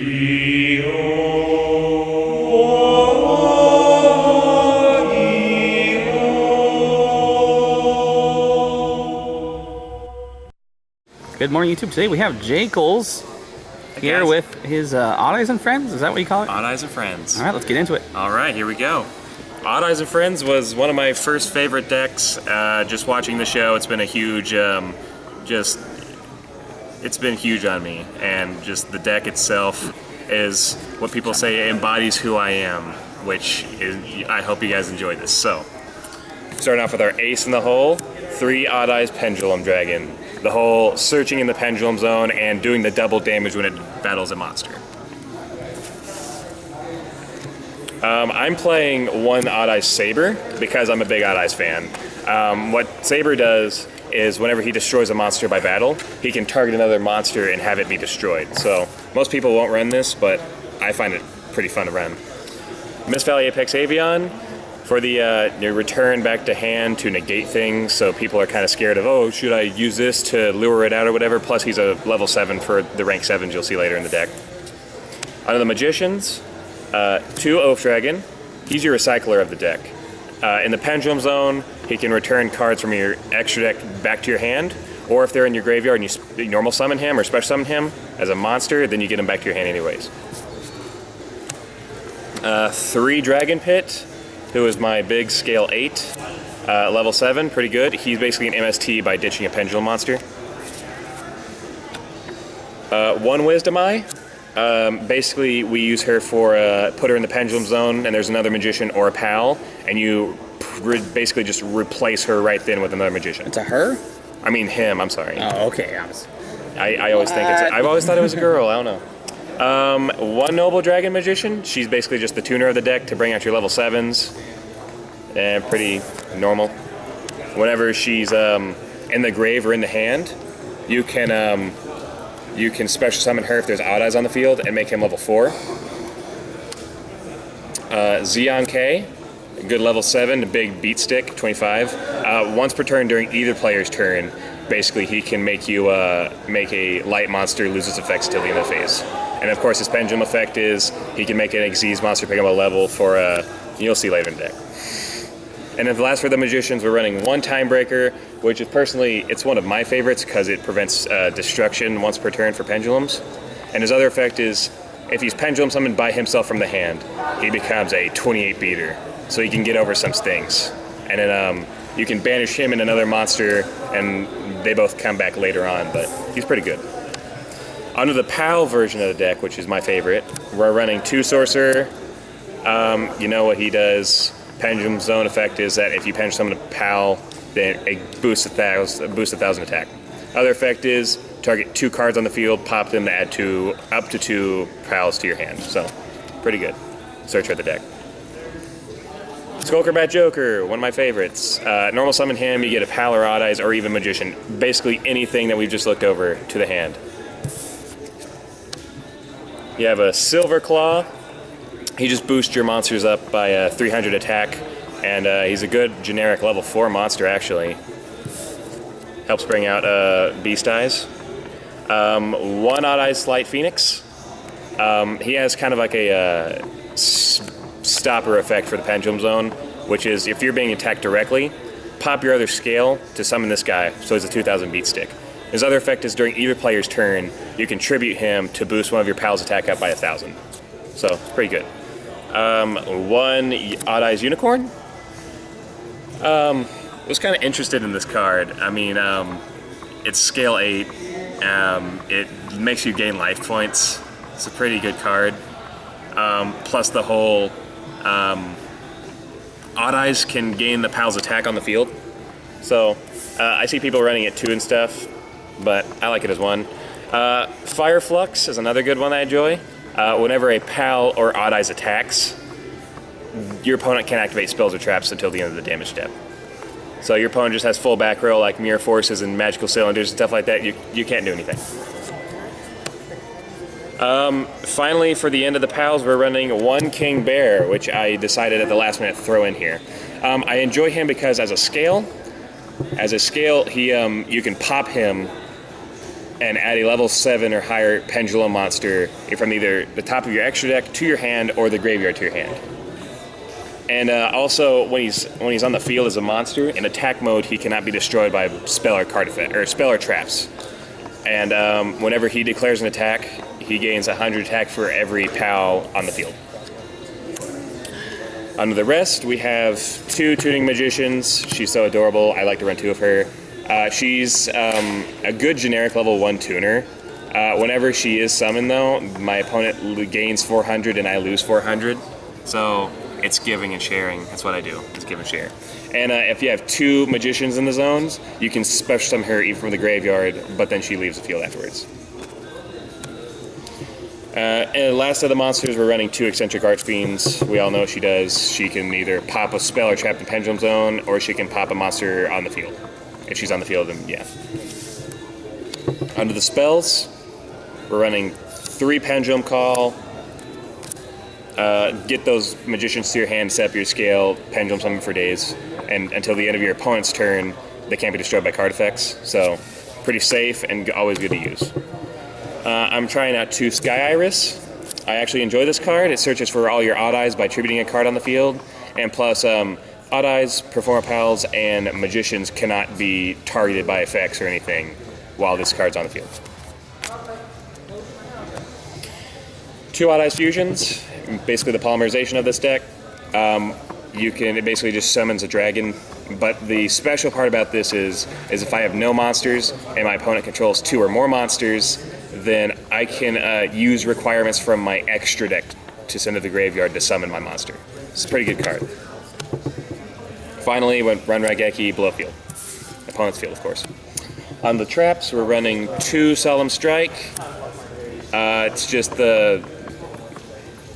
Good morning, YouTube. Today we have Jay Coles here with his Odd Eyes and Friends. Is that what you call it? Odd Eyes and Friends. All right, let's get into it. All right, here we go. Odd Eyes and Friends was one of my first favorite decks. Just watching the show, it's been a huge, it's been huge on me. And just the deck itself is what people say embodies who I am, which is, I hope you guys enjoy this. So, starting off with our ace in the hole, 3 Odd Eyes Pendulum Dragon. The whole searching in the pendulum zone and doing the double damage when it battles a monster. I'm playing 1 Odd Eyes Saber because I'm a big Odd Eyes fan. What Saber does is whenever he destroys a monster by battle, he can target another monster and have it be destroyed. So most people won't run this, but I find it pretty fun to run. Mist Valley Apex Avian. For the return back to hand to negate things, so people are kind of scared of, oh, should I use this to lure it out or whatever, plus he's a level 7 for the rank 7s you'll see later in the deck. Under the Magicians, 2 Oath Dragon, he's your recycler of the deck. In the Pendulum Zone, he can return cards from your extra deck back to your hand, or if they're in your graveyard and you normal summon him or special summon him as a monster, then you get him back to your hand anyways. 3 Dragon Pit, who is my big scale 8, level 7, pretty good. He's basically an MST by ditching a pendulum monster. 1 Wisdom Eye, basically we use her for, put her in the pendulum zone and there's another magician or a pal, and you basically just replace her right then with another magician. It's a her? I mean him, I'm sorry. Oh, okay. I always think it's I've always thought it was a girl, I don't know. 1 Noble Dragon Magician, she's basically just the tuner of the deck to bring out your level 7s. And pretty normal. Whenever she's in the grave or in the hand, you can special summon her if there's Odd Eyes on the field and make him level 4. Xeon K, good level 7, a big beat stick, 25. Once per turn during either player's turn, basically he can make you make a light monster lose its effects till the end of the phase. And of course his pendulum effect is he can make an Xyz monster pick up a level for you'll see later in the deck. And then the last for the Magicians, we're running 1 Timebreaker, which is personally, it's one of my favorites because it prevents destruction once per turn for pendulums. And his other effect is, if he's pendulum summoned by himself from the hand, he becomes a 28 beater, so he can get over some stings. And then you can banish him and another monster, and they both come back later on, but he's pretty good. Under the PAL version of the deck, which is my favorite, we're running 2 Sorcerer. You know what he does. Pendulum Zone effect is that if you pendulum summon a PAL, then it boosts 1,000 attack. Other effect is target 2 cards on the field, pop them to add up to 2 PALs to your hand. So, pretty good. Search for the deck. Skulker Bat Joker, one of my favorites. Normal summon him, you get a PAL or Odd Eyes or even Magician. Basically anything that we've just looked over to the hand. You have a Silver Claw. He just boosts your monsters up by 300 attack, and he's a good generic level 4 monster actually. Helps bring out Beast Eyes. 1 Odd Eyes Slight Phoenix. He has kind of like a stopper effect for the Pendulum Zone, which is if you're being attacked directly, pop your other scale to summon this guy, so he's a 2,000 beat stick. His other effect is during either player's turn, you can tribute him to boost one of your pals' attack up by 1,000. So, it's pretty good. 1 Odd Eyes Unicorn. Was kind of interested in this card. I mean, it's scale 8. It makes you gain life points. It's a pretty good card. Plus the whole Odd Eyes can gain the pal's attack on the field. So I see people running it 2 and stuff, but I like it as 1. Fire Flux is another good one I enjoy. Whenever a PAL or Odd Eyes attacks, your opponent can't activate spells or traps until the end of the damage step. So your opponent just has full back row like Mirror Forces and Magical Cylinders and stuff like that. You can't do anything. Finally, for the end of the PALs, we're running 1 King Bear, which I decided at the last minute to throw in here. I enjoy him because as a scale, he you can pop him and add a level 7 or higher pendulum monster from either the top of your extra deck to your hand or the graveyard to your hand. And also, when he's on the field as a monster, in attack mode, he cannot be destroyed by spell or card effect, or spell or traps. And whenever he declares an attack, he gains 100 attack for every POW on the field. Under the rest, we have 2 Tuning Magicians. She's so adorable. I like to run 2 of her. She's a good generic level 1 tuner. Whenever she is summoned, though, my opponent gains 400 and I lose 400. So it's giving and sharing. That's what I do. It's give and share. And if you have 2 Magicians in the zones, you can special summon her even from the graveyard, but then she leaves the field afterwards. And last of the monsters, we're running 2 Eccentric Archfiends. We all know what she does. She can either pop a spell or trap in Pendulum Zone, or she can pop a monster on the field. If she's on the field, then yeah. Under the spells, we're running 3 Pendulum Call. Get those Magicians to your hand, set up your scale, Pendulum Summon for days, and until the end of your opponent's turn, they can't be destroyed by card effects. So, pretty safe and always good to use. I'm trying out 2 Sky Iris. I actually enjoy this card. It searches for all your odd eyes by attributing a card on the field, and plus, odd eyes, Performer Pals, and Magicians cannot be targeted by effects or anything while this card's on the field. 2 odd eyes fusions, basically the polymerization of this deck. It basically just summons a dragon, but the special part about this is if I have no monsters and my opponent controls 2 or more monsters, then I can use requirements from my extra deck to send to the graveyard to summon my monster. It's a pretty good card. Finally, run Raigeki below field. Opponent's field, of course. On the traps, we're running 2 Solemn Strike. It's just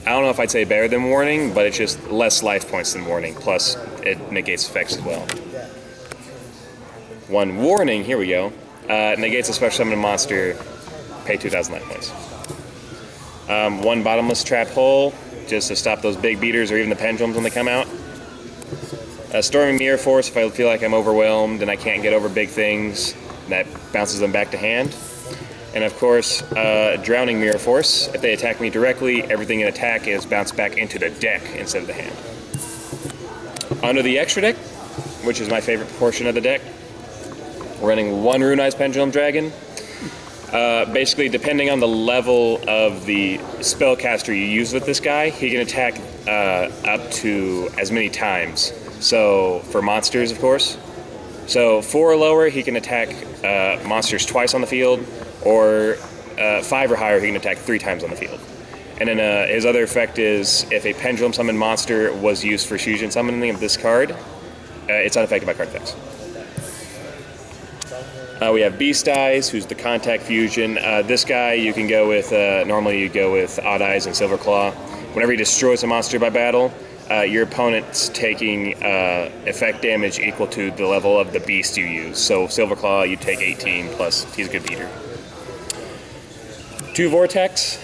I don't know if I'd say better than Warning, but it's just less life points than Warning, plus it negates effects as well. 1 Warning, here we go. Negates a special summon monster, pay 2,000 life points. 1 Bottomless Trap Hole, just to stop those big beaters or even the pendulums when they come out. Storming Mirror Force, if I feel like I'm overwhelmed and I can't get over big things, that bounces them back to hand. And of course, Drowning Mirror Force. If they attack me directly, everything in attack is bounced back into the deck instead of the hand. Under the extra deck, which is my favorite portion of the deck, we're running 1 Runized Pendulum Dragon. Basically, depending on the level of the spellcaster you use with this guy, he can attack up to as many times. So, for monsters, of course. So, 4 or lower, he can attack monsters twice on the field, or 5 or higher, he can attack 3 times on the field. And then his other effect is, if a Pendulum Summon monster was used for fusion summoning of this card, it's unaffected by card effects. We have Beast Eyes, who's the Contact Fusion. This guy you can go with, normally you go with Odd Eyes and Silver Claw. Whenever he destroys a monster by battle, your opponent's taking effect damage equal to the level of the beast you use. So Silver Claw, you take 18, plus he's a good beater. 2 Vortex.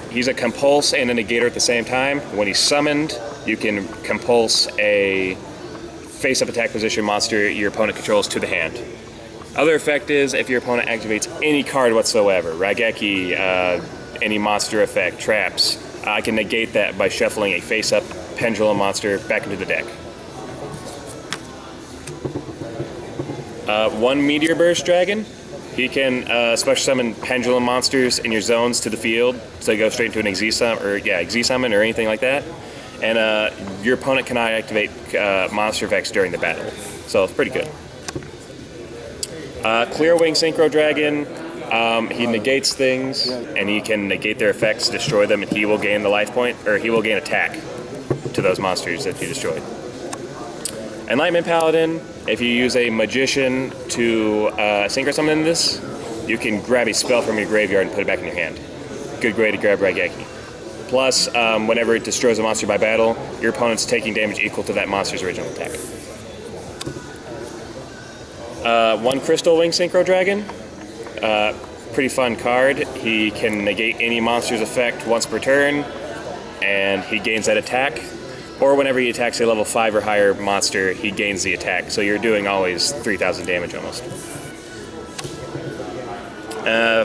He's a Compulse and a Negator at the same time. When he's summoned, you can Compulse a face-up attack position monster your opponent controls to the hand. Other effect is if your opponent activates any card whatsoever, Raigeki, any monster effect, traps, I can negate that by shuffling a face-up Pendulum monster back into the deck. 1 Meteor Burst Dragon. He can special summon Pendulum monsters in your zones to the field, so you go straight into an Exi-summon or anything like that. And your opponent cannot activate monster effects during the battle, so it's pretty good. Clear Wing Synchro Dragon. He negates things, and he can negate their effects, destroy them, and he will gain the life point, or he will gain attack to those monsters that you destroyed. Enlightenment Paladin. If you use a Magician to Synchro Summon this, you can grab a spell from your graveyard and put it back in your hand. Good way to grab Raigeki. Plus, whenever it destroys a monster by battle, your opponent's taking damage equal to that monster's original attack. 1 Crystal Wing Synchro Dragon. Pretty fun card. He can negate any monster's effect once per turn, and he gains that attack. Or whenever he attacks a level 5 or higher monster, he gains the attack. So you're doing always 3,000 damage almost.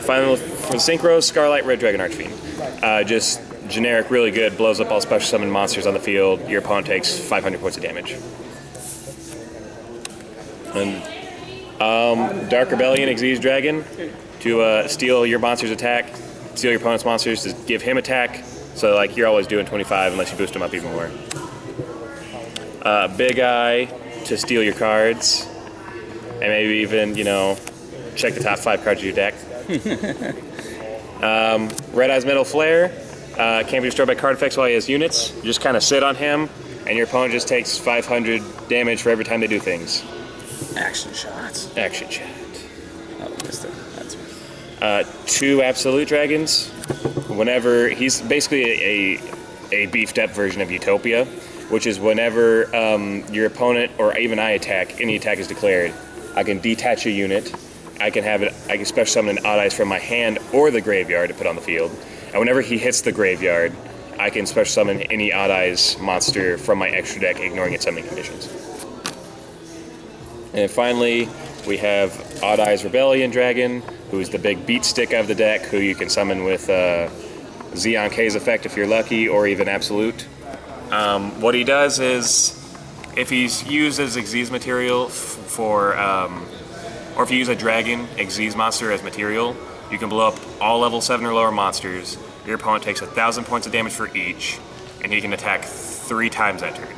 Final for Synchro, Scarlight, Red Dragon Archfiend. Just generic, really good, blows up all special summon monsters on the field. Your opponent takes 500 points of damage. And Dark Rebellion, Xyz Dragon, to steal your monster's attack, steal your opponent's monsters, to give him attack. So like you're always doing 25 unless you boost him up even more. Big Eye to steal your cards, and maybe even, you know, check the top 5 cards of your deck. Red Eye's Metal Flare can't be destroyed by card effects while he has units. You just kind of sit on him, and your opponent just takes 500 damage for every time they do things. Action shots. Action shot. Oh, missed it. That's right. 2 Absolute Dragons. Whenever he's basically a beefed up version of Utopia, which is whenever your opponent or even I attack, any attack is declared, I can detach a unit. I can special summon an Odd Eyes from my hand or the graveyard to put on the field. And whenever he hits the graveyard, I can special summon any Odd Eyes monster from my extra deck, ignoring its summoning conditions. And finally, we have Odd Eyes Rebellion Dragon, who's the big beat stick of the deck, who you can summon with Xeon K's effect if you're lucky, or even Absolute. What he does is, if he's used as Xyz material or if you use a dragon Xyz monster as material, you can blow up all level 7 or lower monsters. Your opponent takes 1,000 points of damage for each, and he can attack 3 times that turn.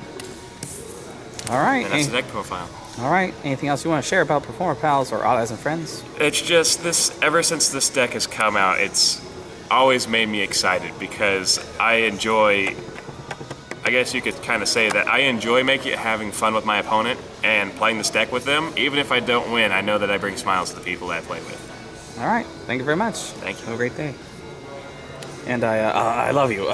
All right. And that's the deck profile. All right. Anything else you want to share about Performer Pals or Odd Eyes and Friends? It's just this. Ever since this deck has come out, it's always made me excited because I enjoy. I guess you could kind of say that I enjoy having fun with my opponent and playing this deck with them. Even if I don't win, I know that I bring smiles to the people that I play with. All right. Thank you very much. Thank you. Have a great day. And I love you.